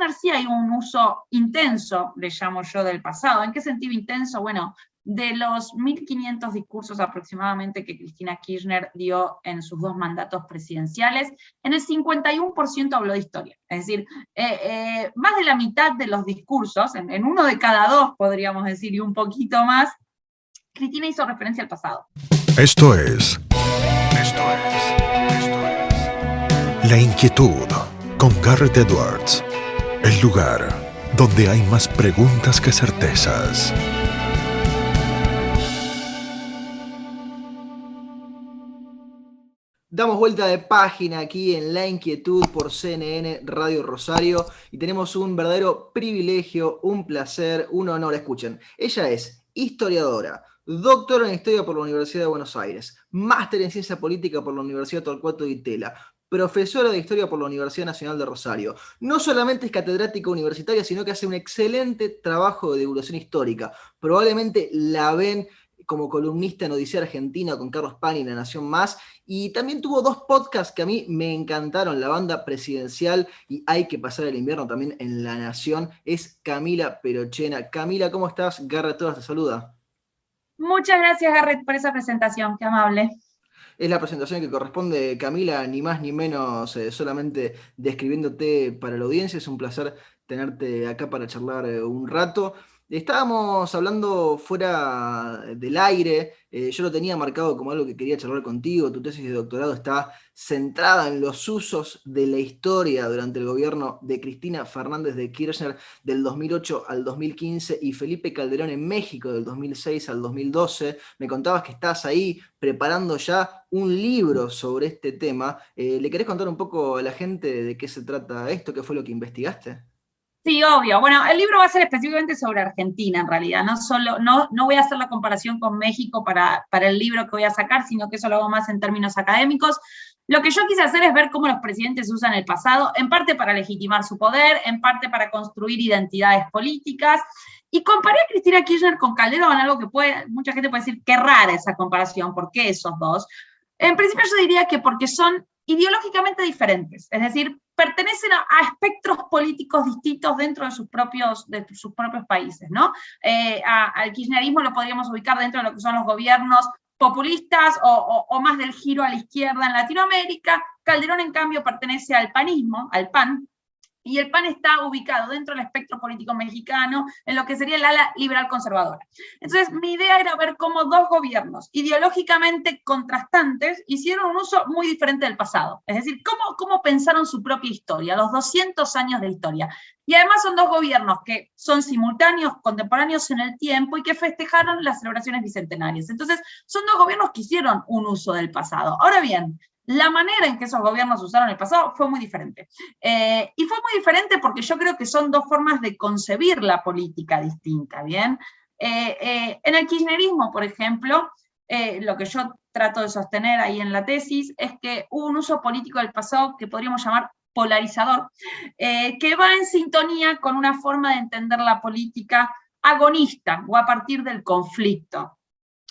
Kirchner sí hay un uso intenso, le llamo yo, del pasado. ¿En qué sentido intenso? Bueno, de los 1.500 discursos aproximadamente que Cristina Kirchner dio en sus 2 mandatos presidenciales, en el 51% habló de historia. Es decir, más de la mitad de los discursos, en uno de cada 2 podríamos decir, y un poquito más, Cristina hizo referencia al pasado. Esto es La Inquietud con Garrett Edwards. El lugar donde hay más preguntas que certezas. Damos vuelta de página aquí en La Inquietud por CNN Radio Rosario y tenemos un verdadero privilegio, un placer, un honor. Escuchen, ella es historiadora, doctora en Historia por la Universidad de Buenos Aires, máster en Ciencia Política por la Universidad Torcuato Di Tella, profesora de Historia por la Universidad Nacional de Rosario. No solamente es catedrática universitaria, sino que hace un excelente trabajo de divulgación histórica. Probablemente la ven como columnista en Odisea Argentina con Carlos Pani y La Nación Más, y también tuvo 2 podcasts que a mí me encantaron, La Banda Presidencial y Hay que pasar el invierno también en La Nación. Es Camila Perochena. Camila, ¿cómo estás? Garrett Todas te saluda. Muchas gracias, Garrett, por esa presentación, qué amable. Es la presentación que corresponde, Camila, ni más ni menos, solamente describiéndote para la audiencia. Es un placer tenerte acá para charlar un rato. Estábamos hablando fuera del aire, yo lo tenía marcado como algo que quería charlar contigo. Tu tesis de doctorado está centrada en los usos de la historia durante el gobierno de Cristina Fernández de Kirchner del 2008 al 2015 y Felipe Calderón en México del 2006 al 2012. Me contabas que estás ahí preparando ya un libro sobre este tema. ¿Le querés contar un poco a la gente de qué se trata esto? ¿Qué fue lo que investigaste? Sí, obvio. Bueno, el libro va a ser específicamente sobre Argentina, en realidad. No voy a hacer la comparación con México para el libro que voy a sacar, sino que eso lo hago más en términos académicos. Lo que yo quise hacer es ver cómo los presidentes usan el pasado, en parte para legitimar su poder, en parte para construir identidades políticas. Y comparé a Cristina Kirchner con Calderón, algo que mucha gente puede decir, qué rara esa comparación, ¿por qué esos dos? En principio yo diría que porque son ideológicamente diferentes, es decir, pertenecen a espectros políticos distintos dentro de sus propios países, ¿no? Al kirchnerismo lo podríamos ubicar dentro de lo que son los gobiernos populistas o más del giro a la izquierda en Latinoamérica. Calderón, en cambio, pertenece al panismo, al PAN, y el PAN está ubicado dentro del espectro político mexicano, en lo que sería el ala liberal conservadora. Entonces, mi idea era ver cómo 2 gobiernos ideológicamente contrastantes hicieron un uso muy diferente del pasado. Es decir, cómo pensaron su propia historia, los 200 años de historia. Y además son 2 gobiernos que son simultáneos, contemporáneos en el tiempo y que festejaron las celebraciones bicentenarias. Entonces, son 2 gobiernos que hicieron un uso del pasado. Ahora bien, la manera en que esos gobiernos usaron el pasado fue muy diferente. Y fue muy diferente porque yo creo que son 2 formas de concebir la política distinta, ¿bien? En el kirchnerismo, por ejemplo, lo que yo trato de sostener ahí en la tesis es que hubo un uso político del pasado que podríamos llamar polarizador, que va en sintonía con una forma de entender la política agonista o a partir del conflicto.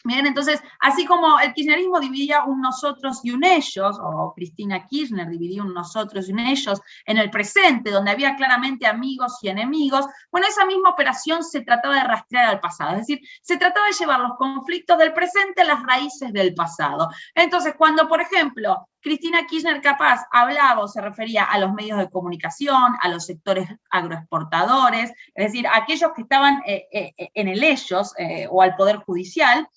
Bien, entonces, así como el kirchnerismo dividía un nosotros y un ellos, o Cristina Kirchner dividía un nosotros y un ellos en el presente, donde había claramente amigos y enemigos, bueno, esa misma operación se trataba de rastrear al pasado, es decir, se trataba de llevar los conflictos del presente a las raíces del pasado. Entonces, cuando, por ejemplo, Cristina Kirchner capaz hablaba o se refería a los medios de comunicación, a los sectores agroexportadores, es decir, a aquellos que estaban en el ellos o al Poder Judicial,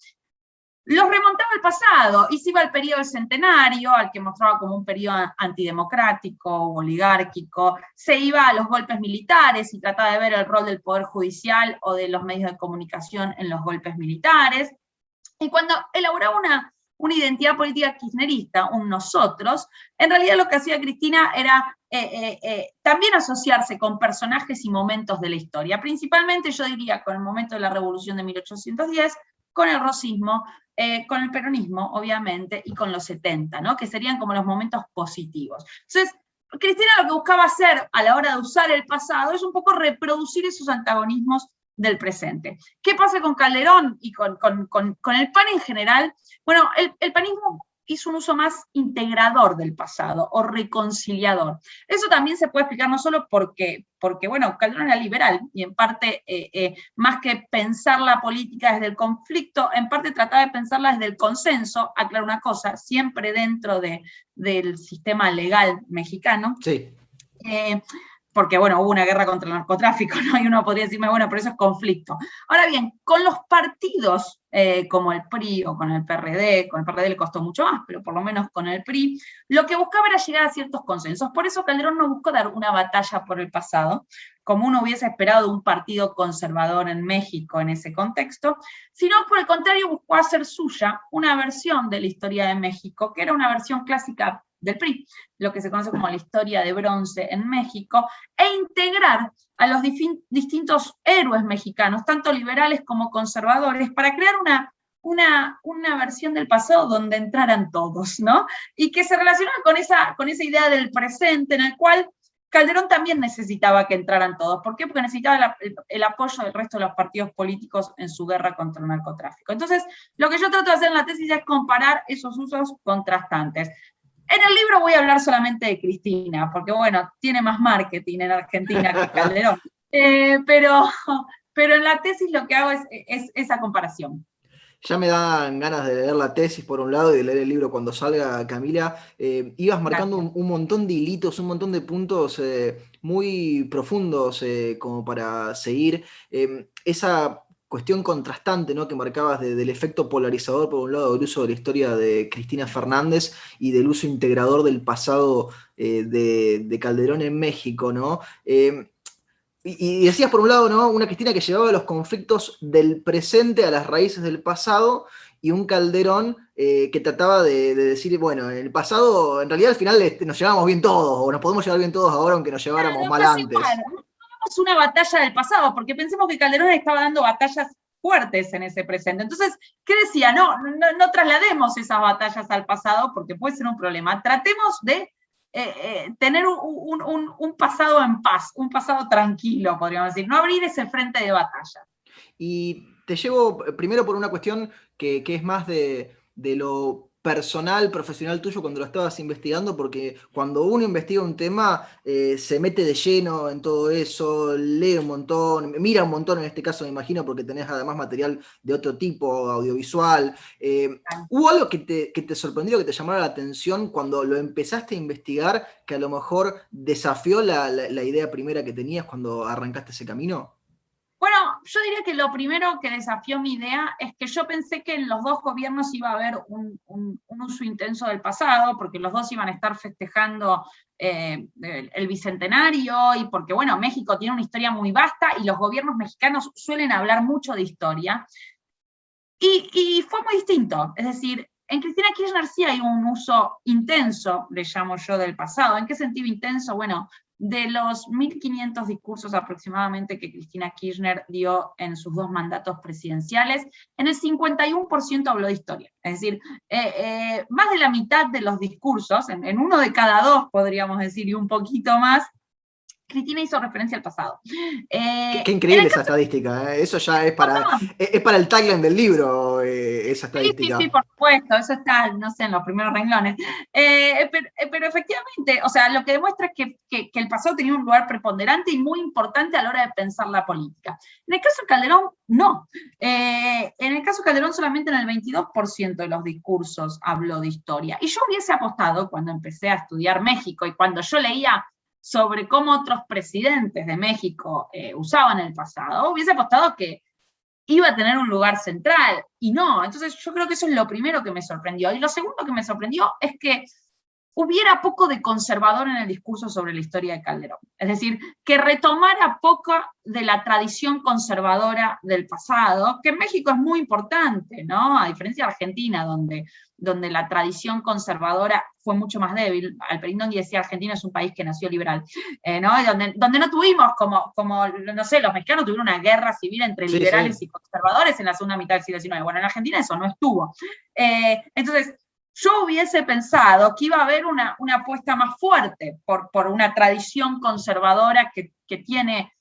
los remontaba al pasado y se iba al periodo del centenario, al que mostraba como un periodo antidemocrático, oligárquico, se iba a los golpes militares y trataba de ver el rol del Poder Judicial o de los medios de comunicación en los golpes militares. Y cuando elaboraba una identidad política kirchnerista, un nosotros, en realidad lo que hacía Cristina era también asociarse con personajes y momentos de la historia, principalmente yo diría con el momento de la Revolución de 1810, con el rosismo, con el peronismo, obviamente, y con los 70, ¿no? Que serían como los momentos positivos. Entonces, Cristina lo que buscaba hacer a la hora de usar el pasado es un poco reproducir esos antagonismos del presente. ¿Qué pasa con Calderón y con el PAN en general? Bueno, el panismo hizo un uso más integrador del pasado o reconciliador. Eso también se puede explicar no solo porque bueno, Calderón era liberal y en parte, más que pensar la política desde el conflicto, en parte trataba de pensarla desde el consenso, aclaro una cosa, siempre dentro del sistema legal mexicano. Sí. Porque, bueno, hubo una guerra contra el narcotráfico, ¿no? Y uno podría decirme, bueno, pero eso es conflicto. Ahora bien, con los partidos como el PRI o con el PRD le costó mucho más, pero por lo menos con el PRI, lo que buscaba era llegar a ciertos consensos. Por eso Calderón no buscó dar una batalla por el pasado, como uno hubiese esperado de un partido conservador en México en ese contexto, sino por el contrario buscó hacer suya una versión de la historia de México, que era una versión clásica del PRI, lo que se conoce como la historia de bronce en México, e integrar a los distintos héroes mexicanos, tanto liberales como conservadores, para crear una versión del pasado donde entraran todos, ¿no? Y que se relacionara con esa idea del presente, en el cual Calderón también necesitaba que entraran todos. ¿Por qué? Porque necesitaba el apoyo del resto de los partidos políticos en su guerra contra el narcotráfico. Entonces, lo que yo trato de hacer en la tesis es comparar esos usos contrastantes. En el libro voy a hablar solamente de Cristina, porque bueno, tiene más marketing en Argentina que Calderón. Pero en la tesis lo que hago es esa comparación. Ya me dan ganas de leer la tesis por un lado y de leer el libro cuando salga, Camila. Ibas marcando un montón de hilitos, un montón de puntos muy profundos como para seguir. Esa cuestión contrastante, ¿no?, que marcabas del efecto polarizador, por un lado, del uso de la historia de Cristina Fernández y del uso integrador del pasado de Calderón en México, ¿no? Y decías, por un lado, ¿no?, una Cristina que llevaba los conflictos del presente a las raíces del pasado, y un Calderón que trataba de decir, bueno, en el pasado, en realidad al final nos llevábamos bien todos, o nos podemos llevar bien todos ahora, aunque nos lleváramos mal antes. Una batalla del pasado, porque pensemos que Calderón estaba dando batallas fuertes en ese presente. Entonces, ¿qué decía? No traslademos esas batallas al pasado, porque puede ser un problema. Tratemos de tener un pasado en paz, un pasado tranquilo, podríamos decir, no abrir ese frente de batalla. Y te llevo primero por una cuestión que es más de lo personal, profesional tuyo cuando lo estabas investigando, porque cuando uno investiga un tema se mete de lleno en todo eso, lee un montón, mira un montón en este caso, me imagino, porque tenés además material de otro tipo, audiovisual. ¿Hubo algo que te sorprendió, que te llamara la atención cuando lo empezaste a investigar, que a lo mejor desafió la idea primera que tenías cuando arrancaste ese camino? Bueno, yo diría que lo primero que desafió mi idea es que yo pensé que en los dos gobiernos iba a haber un uso intenso del pasado, porque los dos iban a estar festejando el bicentenario, y porque, bueno, México tiene una historia muy vasta y los gobiernos mexicanos suelen hablar mucho de historia. Y fue muy distinto, es decir, en Cristina Kirchner sí hay un uso intenso, le llamo yo, del pasado. ¿En qué sentido intenso? Bueno, de los 1.500 discursos aproximadamente que Cristina Kirchner dio en sus 2 mandatos presidenciales, en el 51% habló de historia. Es decir, más de la mitad de los discursos, en 1 de cada 2 podríamos decir, y un poquito más, Cristina hizo referencia al pasado. Qué increíble esa estadística, Eso ya es para el tagline del libro, esa estadística. Sí, por supuesto, eso está, no sé, en los primeros renglones. Pero efectivamente, o sea, lo que demuestra es que el pasado tenía un lugar preponderante y muy importante a la hora de pensar la política. En el caso de Calderón, no. En el caso de Calderón, solamente en el 22% de los discursos habló de historia. Y yo hubiese apostado, cuando empecé a estudiar México y cuando yo leía sobre cómo otros presidentes de México usaban el pasado, hubiese apostado que iba a tener un lugar central, y no. Entonces yo creo que eso es lo primero que me sorprendió. Y lo segundo que me sorprendió es que hubiera poco de conservador en el discurso sobre la historia de Calderón. Es decir, que retomara poca de la tradición conservadora del pasado, que en México es muy importante, ¿no? A diferencia de Argentina, donde la tradición conservadora fue mucho más débil. Alperindongui decía, Argentina es un país que nació liberal, ¿no? Y donde no tuvimos, como, no sé, los mexicanos tuvieron una guerra civil entre liberales y conservadores en la segunda mitad del siglo XIX. Bueno, en Argentina eso no estuvo. Entonces, yo hubiese pensado que iba a haber una apuesta más fuerte por una tradición conservadora que tiene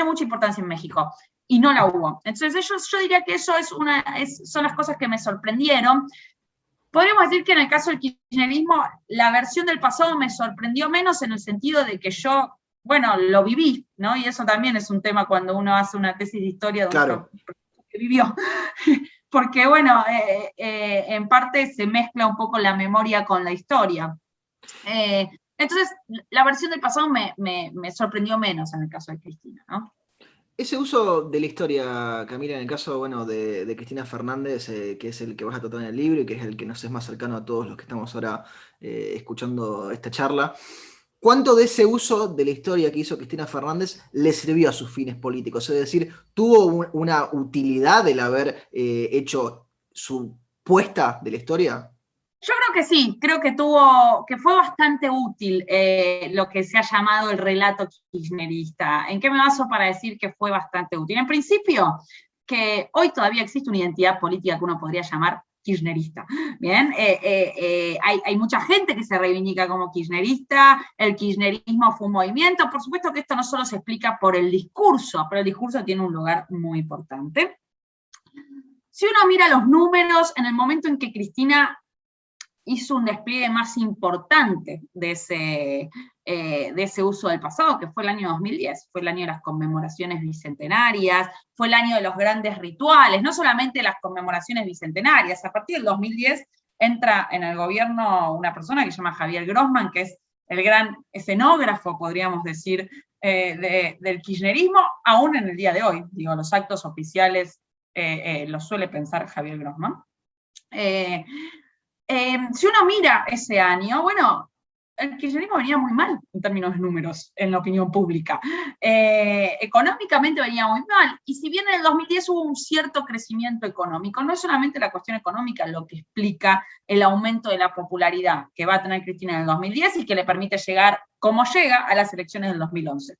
mucha importancia en México, y no la hubo. Entonces yo diría que eso son las cosas que me sorprendieron. Podríamos decir que en el caso del kirchnerismo, la versión del pasado me sorprendió menos en el sentido de que yo, bueno, lo viví, ¿no? Y eso también es un tema cuando uno hace una tesis de historia de un Claro. que vivió. Porque, bueno, en parte se mezcla un poco la memoria con la historia. Entonces, la versión del pasado me sorprendió menos en el caso de Cristina, ¿no? Ese uso de la historia, Camila, en el caso, bueno, de Cristina Fernández, que es el que vas a tratar en el libro y que es el que nos es más cercano a todos los que estamos ahora escuchando esta charla, ¿cuánto de ese uso de la historia que hizo Cristina Fernández le sirvió a sus fines políticos? Es decir, ¿tuvo una utilidad el haber hecho su puesta de la historia? Yo creo que sí, creo que fue bastante útil lo que se ha llamado el relato kirchnerista. ¿En qué me baso para decir que fue bastante útil? En principio, que hoy todavía existe una identidad política que uno podría llamar kirchnerista. Bien, hay mucha gente que se reivindica como kirchnerista, el kirchnerismo fue un movimiento, por supuesto que esto no solo se explica por el discurso, pero el discurso tiene un lugar muy importante. Si uno mira los números, en el momento en que Cristina hizo un despliegue más importante de ese uso del pasado, que fue el año 2010, fue el año de las conmemoraciones bicentenarias, fue el año de los grandes rituales, no solamente las conmemoraciones bicentenarias. A partir del 2010 entra en el gobierno una persona que se llama Javier Grossman, que es el gran escenógrafo, podríamos decir, del kirchnerismo, aún en el día de hoy. Digo, los actos oficiales los suele pensar Javier Grossman. Si uno mira ese año, bueno, el kirchnerismo venía muy mal en términos de números en la opinión pública. Económicamente venía muy mal, y si bien en el 2010 hubo un cierto crecimiento económico, no es solamente la cuestión económica lo que explica el aumento de la popularidad que va a tener Cristina en el 2010 y que le permite llegar, como llega, a las elecciones del 2011.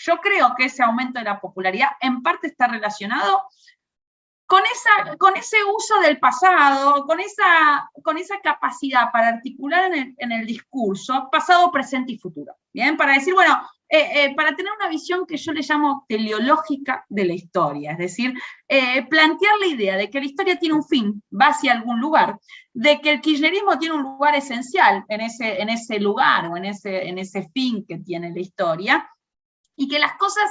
Yo creo que ese aumento de la popularidad en parte está relacionado con ese uso del pasado, con esa capacidad para articular en el discurso pasado, presente y futuro. ¿Bien? Para decir, bueno, para tener una visión que yo le llamo teleológica de la historia, es decir, plantear la idea de que la historia tiene un fin, va hacia algún lugar, de que el kirchnerismo tiene un lugar esencial en ese lugar o en ese fin que tiene la historia, y que las cosas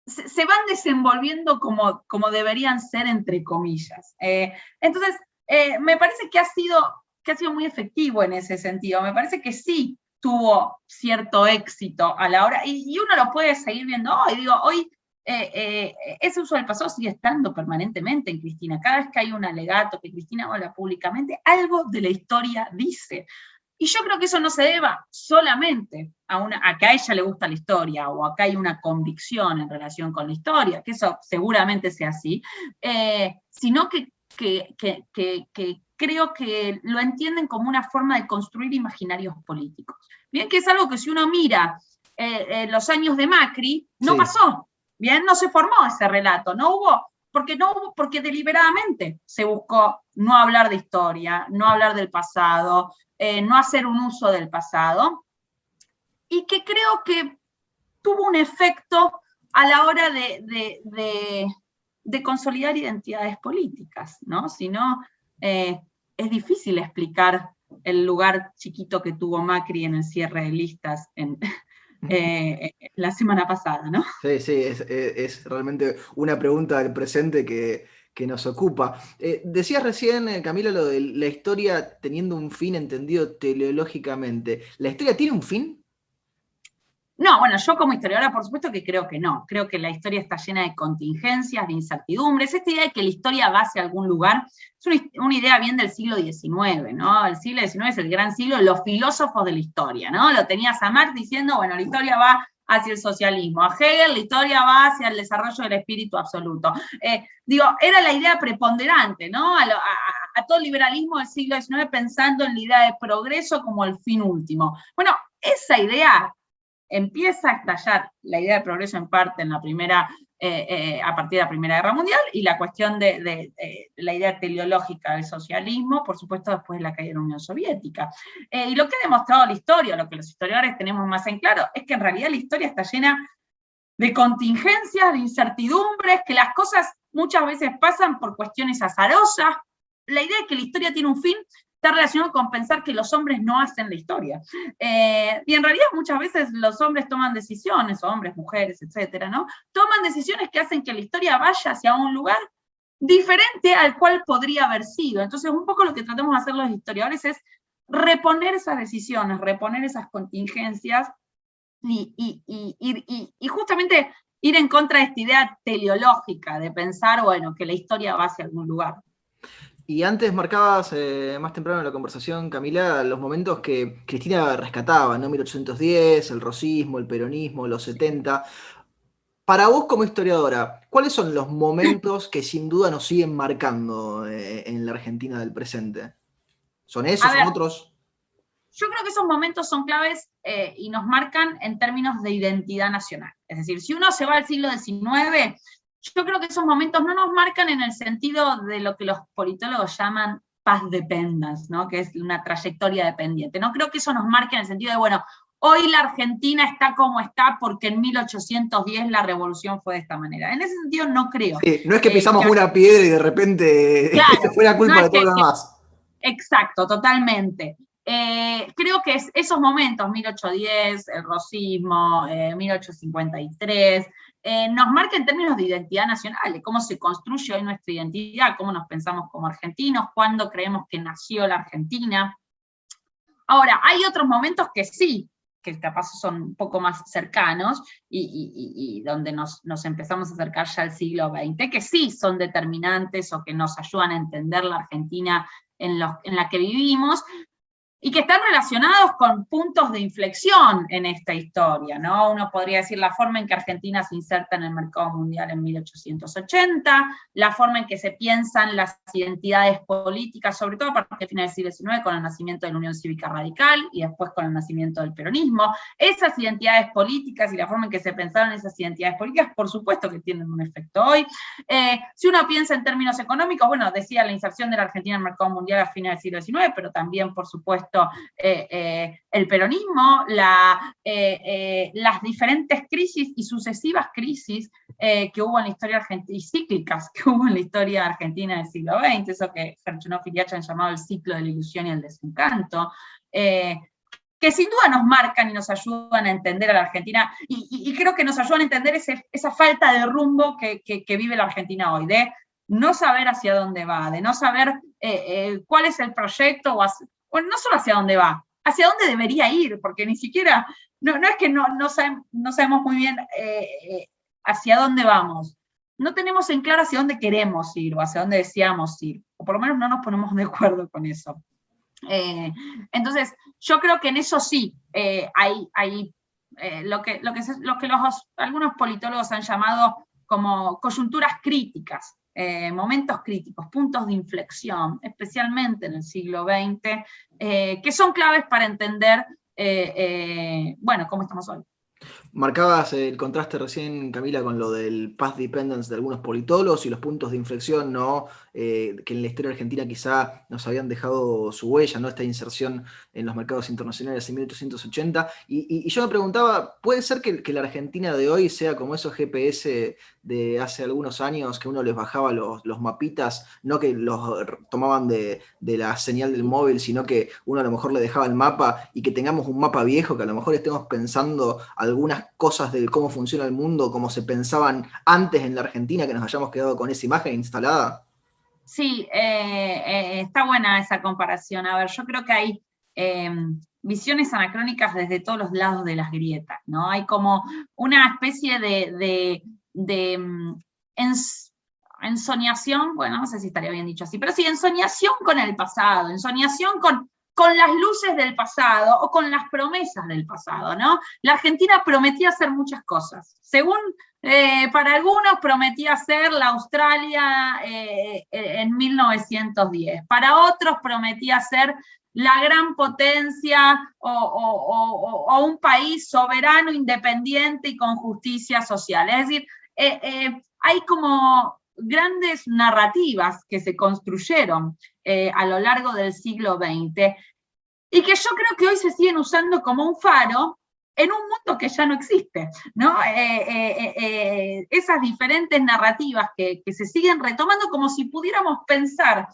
se van desenvolviendo como deberían ser, entre comillas. Entonces, me parece que ha sido muy efectivo en ese sentido. Me parece que sí tuvo cierto éxito a la hora, y uno lo puede seguir viendo hoy. Digo, hoy ese uso del pasado sigue estando permanentemente en Cristina. Cada vez que hay un alegato que Cristina habla públicamente, algo de la historia dice. Y yo creo que eso no se deba solamente a que a ella le gusta la historia, o a que hay una convicción en relación con la historia, que eso seguramente sea así, sino que creo que lo entienden como una forma de construir imaginarios políticos. Bien, que es algo que si uno mira los años de Macri, no pasó. Bien, no se formó ese relato, porque deliberadamente se buscó no hablar de historia, no hablar del pasado, no hacer un uso del pasado, y que creo que tuvo un efecto a la hora de consolidar identidades políticas, ¿no? Si no, es difícil explicar el lugar chiquito que tuvo Macri en el cierre de listas la semana pasada, ¿no? Sí, es realmente una pregunta del presente que nos ocupa. Decías recién, Camila, lo de la historia teniendo un fin entendido teleológicamente. ¿La historia tiene un fin? No, bueno, yo como historiadora, por supuesto que creo que no. Creo que la historia está llena de contingencias, de incertidumbres. Esta idea de que la historia va hacia algún lugar es una idea bien del siglo XIX, ¿no? El siglo XIX es el gran siglo de los filósofos de la historia, ¿no? Lo tenías a Marx diciendo, bueno, la historia va hacia el socialismo. A Hegel, la historia va hacia el desarrollo del espíritu absoluto. Era la idea preponderante, ¿no? A todo el liberalismo del siglo XIX pensando en la idea de progreso como el fin último. Bueno, esa idea empieza a estallar, la idea de progreso en parte a partir de la Primera Guerra Mundial, y la cuestión de la idea teleológica del socialismo, por supuesto, después de la caída de la Unión Soviética. Y lo que ha demostrado la historia, lo que los historiadores tenemos más en claro, es que en realidad la historia está llena de contingencias, de incertidumbres, que las cosas muchas veces pasan por cuestiones azarosas. la idea de que la historia tiene un fin está relacionado con pensar que los hombres no hacen la historia. Y en realidad muchas veces los hombres toman decisiones, hombres, mujeres, etcétera, ¿no? Toman decisiones que hacen que la historia vaya hacia un lugar diferente al cual podría haber sido. Entonces, un poco lo que tratamos de hacer los historiadores es reponer esas decisiones, reponer esas contingencias, y justamente ir en contra de esta idea teleológica de pensar, bueno, que la historia va hacia algún lugar. Y antes marcabas, más temprano en la conversación, Camila, los momentos que Cristina rescataba, ¿no? 1810, el rosismo, el peronismo, los 70. Para vos como historiadora, ¿cuáles son los momentos que sin duda nos siguen marcando en la Argentina del presente? ¿Son esos? ¿Son otros? Yo creo que esos momentos son claves y nos marcan en términos de identidad nacional. Es decir, si uno se va al siglo XIX, yo creo que esos momentos no nos marcan en el sentido de lo que los politólogos llaman path dependence, ¿no? Que es una trayectoria dependiente. No creo que eso nos marque en el sentido de, bueno, hoy la Argentina está como está porque en 1810 la revolución fue de esta manera. En ese sentido no creo. Sí, no es que pisamos una piedra y de repente claro, fue la culpa de todo lo demás. Exacto, totalmente. Creo que esos momentos, 1810, el rosismo, 1853, nos marca en términos de identidad nacional, de cómo se construye hoy nuestra identidad, cómo nos pensamos como argentinos, cuándo creemos que nació la Argentina. Ahora, hay otros momentos que sí, que capaz son un poco más cercanos, y donde nos empezamos a acercar ya al siglo XX, que sí son determinantes o que nos ayudan a entender la Argentina en la que vivimos, y que están relacionados con puntos de inflexión en esta historia, ¿no? Uno podría decir la forma en que Argentina se inserta en el mercado mundial en 1880, la forma en que se piensan las identidades políticas, sobre todo a partir del final del siglo XIX, con el nacimiento de la Unión Cívica Radical, y después con el nacimiento del peronismo. Esas identidades políticas y la forma en que se pensaron esas identidades políticas, por supuesto que tienen un efecto hoy. Si uno piensa en términos económicos, bueno, decía la inserción de la Argentina en el mercado mundial a fines del siglo XIX, pero también, por supuesto, el peronismo, las diferentes crisis y sucesivas crisis que hubo en la historia argentina, y cíclicas que hubo en la historia argentina del siglo XX, eso que Ferchunov y Liacha han llamado el ciclo de la ilusión y el desencanto, que sin duda nos marcan y nos ayudan a entender a la Argentina, y creo que nos ayudan a entender esa falta de rumbo que vive la Argentina hoy, de no saber hacia dónde va, de no saber cuál es el proyecto, bueno, no solo hacia dónde va, hacia dónde debería ir, porque ni siquiera, no es que no sabemos muy bien hacia dónde vamos, no tenemos en claro hacia dónde queremos ir, o hacia dónde deseamos ir, o por lo menos no nos ponemos de acuerdo con eso. Entonces, yo creo que en eso sí hay lo que algunos politólogos han llamado como coyunturas críticas, momentos críticos, puntos de inflexión, especialmente en el siglo XX, que son claves para entender, bueno, cómo estamos hoy. Marcabas el contraste recién, Camila, con lo del path dependence de algunos politólogos y los puntos de inflexión, ¿no? Que en la historia argentina quizá nos habían dejado su huella, ¿no? Esta inserción en los mercados internacionales en 1880. Y yo me preguntaba, ¿puede ser que la Argentina de hoy sea como esos GPS de hace algunos años, que uno les bajaba los mapitas, no que los tomaban de la señal del móvil, sino que uno a lo mejor le dejaba el mapa, y que tengamos un mapa viejo, que a lo mejor estemos pensando algunas cosas de cómo funciona el mundo, como se pensaban antes en la Argentina, que nos hayamos quedado con esa imagen instalada? Sí, está buena esa comparación. A ver, yo creo que hay visiones anacrónicas desde todos los lados de las grietas, ¿no? Hay como una especie de ensoñación, bueno, no sé si estaría bien dicho así, pero sí, ensoñación con el pasado, ensoñación con las luces del pasado o con las promesas del pasado, ¿no? La Argentina prometía hacer muchas cosas. Según, para algunos, prometía ser la Australia en 1910. Para otros prometía ser la gran potencia o un país soberano, independiente y con justicia social. Es decir, hay como grandes narrativas que se construyeron a lo largo del siglo XX, y que yo creo que hoy se siguen usando como un faro en un mundo que ya no existe, ¿no? Esas diferentes narrativas que se siguen retomando como si pudiéramos pensar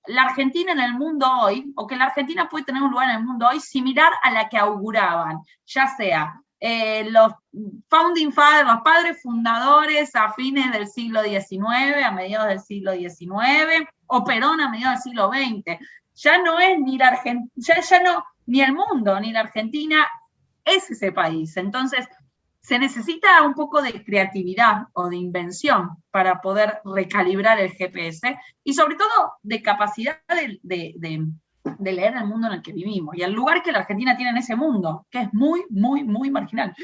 la Argentina en el mundo hoy, o que la Argentina puede tener un lugar en el mundo hoy similar a la que auguraban, ya sea los founding fathers, los padres fundadores a fines del siglo XIX, a mediados del siglo XIX, o Perón a mediados del siglo XX. Ya no es ni la Argentina, ya no, ni el mundo, ni la Argentina es ese país. Entonces, se necesita un poco de creatividad o de invención para poder recalibrar el GPS y sobre todo de capacidad de leer el mundo en el que vivimos y el lugar que la Argentina tiene en ese mundo, que es muy, muy, muy marginal.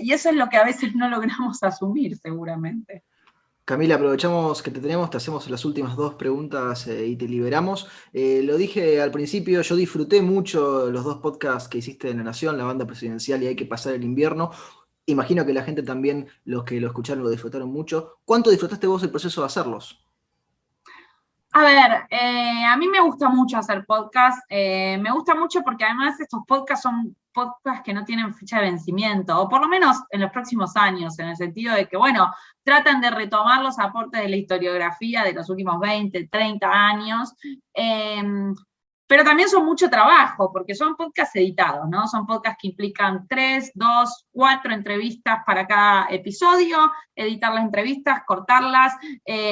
Y eso es lo que a veces no logramos asumir seguramente. Camila, aprovechamos que te tenemos, te hacemos las últimas 2 preguntas y te liberamos. Lo dije al principio, yo disfruté mucho los 2 podcasts que hiciste en La Nación, La Banda Presidencial y Hay que pasar el invierno. Imagino que la gente también, los que lo escucharon, lo disfrutaron mucho. ¿Cuánto disfrutaste vos el proceso de hacerlos? A ver, a mí me gusta mucho hacer podcast, me gusta mucho porque además estos podcasts son podcasts que no tienen fecha de vencimiento, o por lo menos en los próximos años, en el sentido de que, bueno, tratan de retomar los aportes de la historiografía de los últimos 20, 30 años, pero también son mucho trabajo, porque son podcasts editados, ¿no? Son podcasts que implican 3, 2, 4 entrevistas para cada episodio, editar las entrevistas, cortarlas,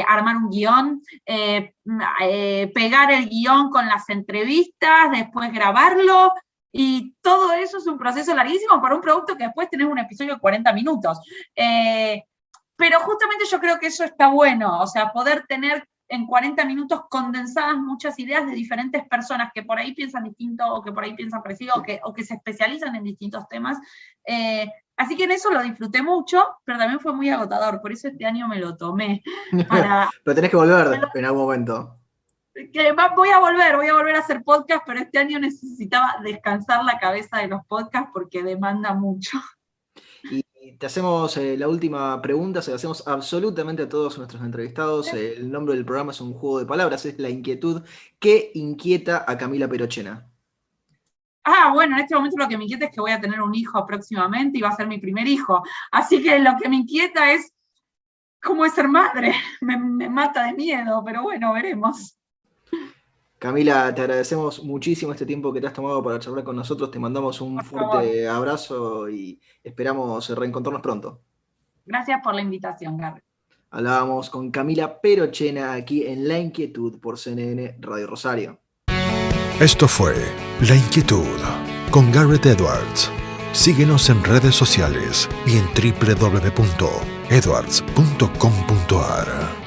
armar un guión, pegar el guión con las entrevistas, después grabarlo, y todo eso es un proceso larguísimo para un producto que después tenés un episodio de 40 minutos. Pero justamente yo creo que eso está bueno, o sea, poder tener en 40 minutos condensadas muchas ideas de diferentes personas que por ahí piensan distinto, o que por ahí piensan parecido, o que se especializan en distintos temas. Así que en eso lo disfruté mucho, pero también fue muy agotador, por eso este año me lo tomé. Pero tenés que volver en algún momento. Voy a volver a hacer podcast, pero este año necesitaba descansar la cabeza de los podcasts porque demanda mucho. Y te hacemos la última pregunta, se la hacemos absolutamente a todos nuestros entrevistados. El nombre del programa es un juego de palabras, es La Inquietud. ¿Qué inquieta a Camila Perochena? Bueno, en este momento lo que me inquieta es que voy a tener un hijo próximamente y va a ser mi primer hijo. Así que lo que me inquieta es cómo es ser madre. Me mata de miedo, pero bueno, veremos. Camila, te agradecemos muchísimo este tiempo que te has tomado para charlar con nosotros. Te mandamos un fuerte abrazo y esperamos reencontrarnos pronto. Gracias por la invitación, Garrett. Hablábamos con Camila Perochena aquí en La Inquietud por CNN Radio Rosario. Esto fue La Inquietud con Garrett Edwards. Síguenos en redes sociales y en www.edwards.com.ar.